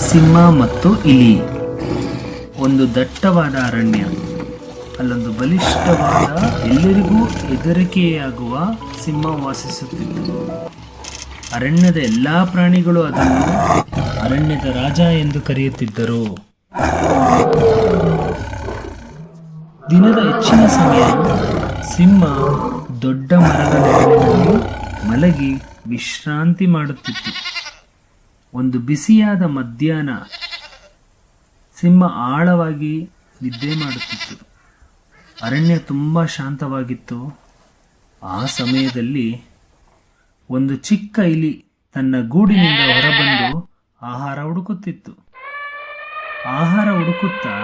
ಸಿಂಹ ಮತ್ತು ಇಲಿ. ಒಂದು ದಟ್ಟವಾದ ಅರಣ್ಯ. ಅಲ್ಲೊಂದು ಬಲಿಷ್ಠವಾದ, ಎಲ್ಲರಿಗೂ ಹೆದರಿಕೆಯಾಗುವ ಸಿಂಹ ವಾಸಿಸುತ್ತಿತ್ತು. ಅರಣ್ಯದ ಎಲ್ಲಾ ಪ್ರಾಣಿಗಳು ಅದನ್ನು ಅರಣ್ಯದ ರಾಜ ಎಂದು ಕರೆಯುತ್ತಿದ್ದರು. ದಿನದ ಹೆಚ್ಚಿನ ಸಮಯ ಸಿಂಹ ದೊಡ್ಡ ಮರದ ನೆರಳಿನಲ್ಲಿ ಮಲಗಿ ವಿಶ್ರಾಂತಿ ಮಾಡುತ್ತಿತ್ತು. ಒಂದು ಬಿಸಿಯಾದ ಮಧ್ಯಾಹ್ನ ಸಿಂಹ ಆಳವಾಗಿ ನಿದ್ದೆ ಮಾಡುತ್ತಿತ್ತು. ಅರಣ್ಯ ತುಂಬ ಶಾಂತವಾಗಿತ್ತು. ಆ ಸಮಯದಲ್ಲಿ ಒಂದು ಚಿಕ್ಕ ಇಲಿ ತನ್ನ ಗೂಡಿನಿಂದ ಹೊರಬಂದು ಆಹಾರ ಹುಡುಕುತ್ತಿತ್ತು. ಆಹಾರ ಹುಡುಕುತ್ತಾ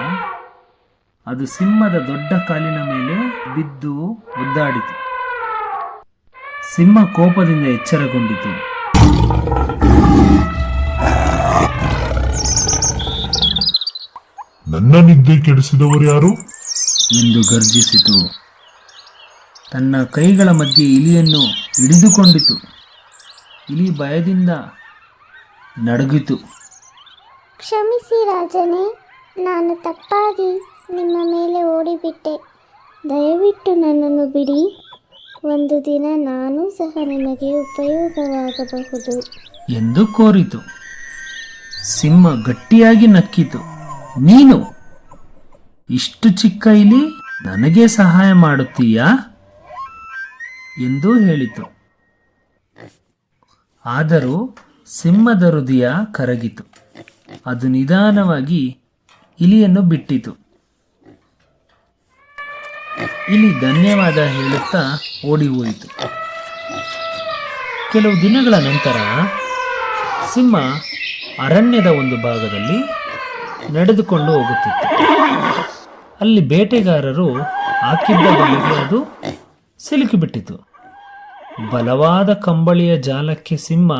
ಅದು ಸಿಂಹದ ದೊಡ್ಡ ಕಾಲಿನ ಮೇಲೆ ಬಿದ್ದು ಒದ್ದಾಡಿತು. ಸಿಂಹ ಕೋಪದಿಂದ ಎಚ್ಚರಗೊಂಡಿತು. ನನ್ನ ನಿದ್ದೆ ಕೆಡಿಸಿದವರು ಯಾರು ಎಂದು ಗರ್ಜಿಸಿತು. ತನ್ನ ಕೈಗಳ ಮಧ್ಯೆ ಇಲಿಯನ್ನು ಹಿಡಿದುಕೊಂಡಿತು. ಇಲಿ ಭಯದಿಂದ ನಡುಗಿತು. ಕ್ಷಮಿಸಿ ರಾಜನೇ, ನಾನು ತಪ್ಪಾಗಿ ನಿಮ್ಮ ಮೇಲೆ ಓಡಿಬಿಟ್ಟೆ. ದಯವಿಟ್ಟು ನನ್ನನ್ನು ಬಿಡಿ. ಒಂದು ದಿನ ನಾನು ಸಹ ನಿಮಗೆ ಉಪಯೋಗವಾಗಬಹುದು ಎಂದು ಕೋರಿತು. ಸಿಂಹ ಗಟ್ಟಿಯಾಗಿ ನಕ್ಕಿತು. ನೀನು ಇಷ್ಟು ಚಿಕ್ಕ ಇಲಿ ನನಗೆ ಸಹಾಯ ಮಾಡುತ್ತೀಯಾ ಎಂದು ಹೇಳಿತು. ಆದರೂ ಸಿಂಹದ ಹೃದಯ ಕರಗಿತು. ಅದು ನಿಧಾನವಾಗಿ ಇಲಿಯನ್ನು ಬಿಟ್ಟಿತು. ಇಲಿ ಧನ್ಯವಾದ ಹೇಳುತ್ತಾ ಓಡಿ ಹೋಯಿತು. ಕೆಲವು ದಿನಗಳ ನಂತರ ಸಿಂಹ ಅರಣ್ಯದ ಒಂದು ಭಾಗದಲ್ಲಿ ನಡೆದುಕೊಂಡು ಹೋಗುತ್ತಿತ್ತು. ಅಲ್ಲಿ ಬೇಟೆಗಾರರು ಹಾಕಿದ್ದ ಬಲೆಗೆ ಅದು ಸಿಲುಕಿಬಿಟ್ಟಿತು. ಬಲವಾದ ಕಂಬಳಿಯ ಜಾಲಕ್ಕೆ ಸಿಂಹ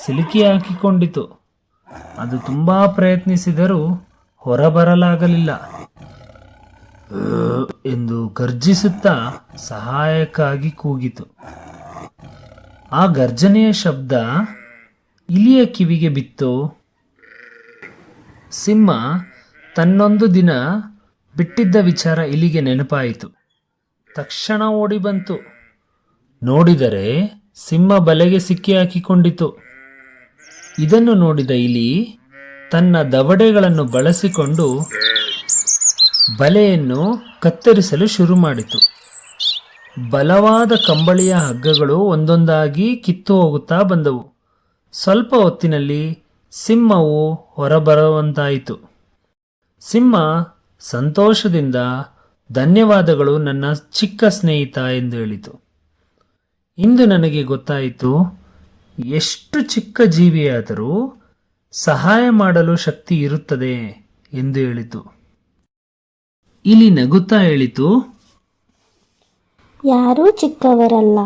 ಸಿಲುಕಿ ಹಾಕಿಕೊಂಡಿತು. ಅದು ತುಂಬಾ ಪ್ರಯತ್ನಿಸಿದರೂ ಹೊರಬರಲಾಗಲಿಲ್ಲ. ಎಂದು ಗರ್ಜಿಸುತ್ತಾ ಸಹಾಯಕ್ಕಾಗಿ ಕೂಗಿತು. ಆ ಗರ್ಜನೆಯ ಶಬ್ದ ಇಲಿಯ ಕಿವಿಗೆ ಬಿತ್ತು. ಸಿಂಹ ತನ್ನೊಂದು ದಿನ ಬಿಟ್ಟಿದ್ದ ವಿಚಾರ ಇಲಿಗೆ ನೆನಪಾಯಿತು. ತಕ್ಷಣ ಓಡಿ ಬಂತು. ನೋಡಿದರೆ ಸಿಂಹ ಬಲೆಗೆ ಸಿಕ್ಕಿ ಹಾಕಿಕೊಂಡಿತು. ಇದನ್ನು ನೋಡಿದ ಇಲಿ ತನ್ನ ದವಡೆಗಳನ್ನು ಬಳಸಿಕೊಂಡು ಬಲೆಯನ್ನು ಕತ್ತರಿಸಲು ಶುರು ಮಾಡಿತು. ಬಲವಾದ ಕಂಬಳಿಯ ಹಗ್ಗಗಳು ಒಂದೊಂದಾಗಿ ಕಿತ್ತು ಹೋಗುತ್ತಾ ಬಂದವು. ಸ್ವಲ್ಪ ಹೊತ್ತಿನಲ್ಲಿ ಸಿಂಹವು ಹೊರಬರುವಂತಾಯಿತು. ಸಿಂಹ ಸಂತೋಷದಿಂದ ಧನ್ಯವಾದಗಳು ನನ್ನ ಚಿಕ್ಕ ಸ್ನೇಹಿತ ಎಂದು ಹೇಳಿತು. ಇಂದು ನನಗೆ ಗೊತ್ತಾಯಿತು, ಎಷ್ಟು ಚಿಕ್ಕ ಜೀವಿಯಾದರೂ ಸಹಾಯ ಮಾಡಲು ಶಕ್ತಿ ಇರುತ್ತದೆ ಎಂದು ಹೇಳಿತು. ಇಲಿ ನಗುತ್ತಾ ಹೇಳಿತು, ಯಾರೂ ಚಿಕ್ಕವರಲ್ಲ,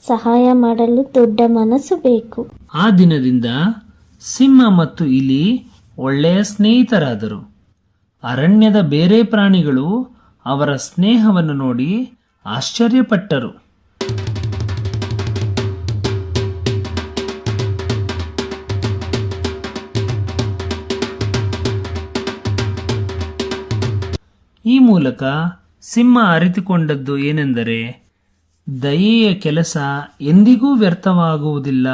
ಸಹಾಯ ಮಾಡಲು ದೊಡ್ಡ ಮನಸ್ಸು ಬೇಕು. ಆ ದಿನದಿಂದ ಸಿಂಹ ಮತ್ತು ಇಲಿ ಒಳ್ಳೆಯ ಸ್ನೇಹಿತರಾದರು. ಅರಣ್ಯದ ಬೇರೆ ಪ್ರಾಣಿಗಳು ಅವರ ಸ್ನೇಹವನ್ನು ನೋಡಿ ಆಶ್ಚರ್ಯಪಟ್ಟರು. ಈ ಮೂಲಕ ಸಿಂಹ ಅರಿತುಕೊಂಡದ್ದು ಏನೆಂದರೆ, ದಯೆಯ ಕೆಲಸ ಎಂದಿಗೂ ವ್ಯರ್ಥವಾಗುವುದಿಲ್ಲ.